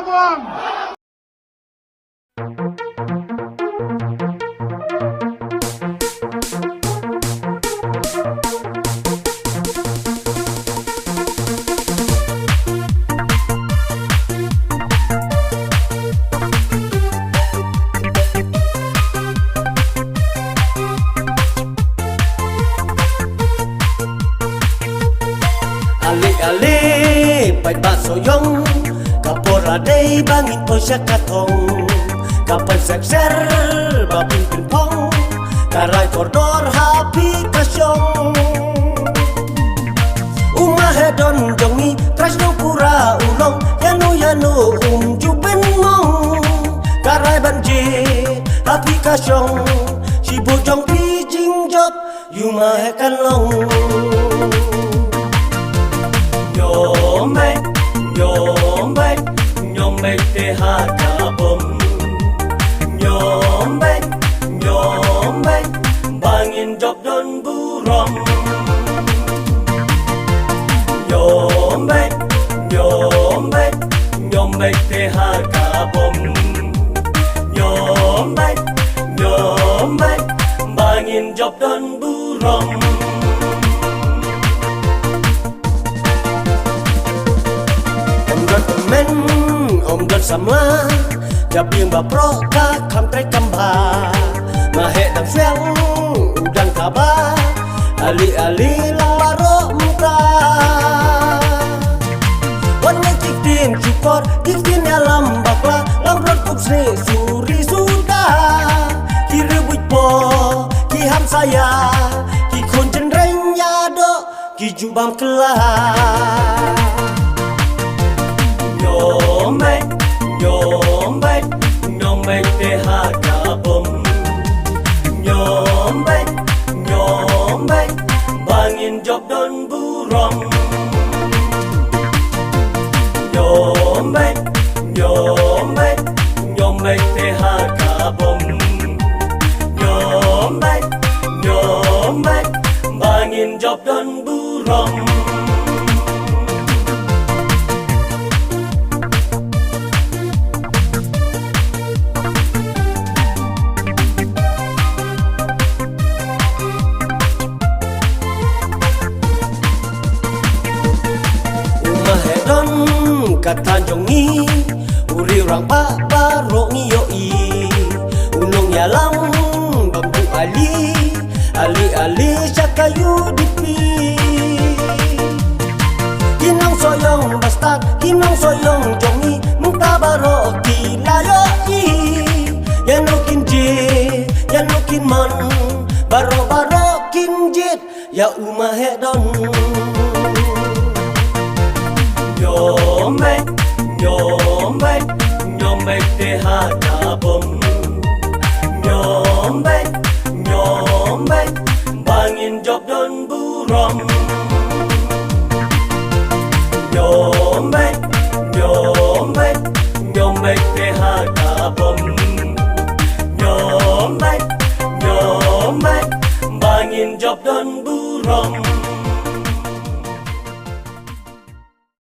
semua. Ali-ali pai basoyong kapora day bangin po siya katong kapag sekser babing pimpong karay koridor happy kasyong umahedon jongi trash no pura ulong yanu jubin mong karay banji happy kasyong si bojong pijing jot yumahekan long Nyombe te hakabom Nyombe bangin job don burom Nyombe te hakabom Nyombe bangin job don burom Om don sama Jabiang bapro ka kamtrai kamba Mahek dan siang udang kaba Ali-ali lang baro muka Warna kiktin kikor kiktin alam bakla Lang rot kupsni suri sudah Kiri buit po kiham saya Kikon jenreng yado kijubam kelah Nyombe te hakabom Nyombe bangin job don burom Nyombe te hakabom Nyombe bangin job don burom Kata jongi uri orang baro ngiyoi unong yalang bambu ali sakayu dipi kinang soyong bastard kinang soyong jongi muka baro kilayoi yanukin man baro kinjit ya umahedon Nyombe te hakabom Nyombe bangin job don burom Nyombe te hakabom Nyombe bangin job don burom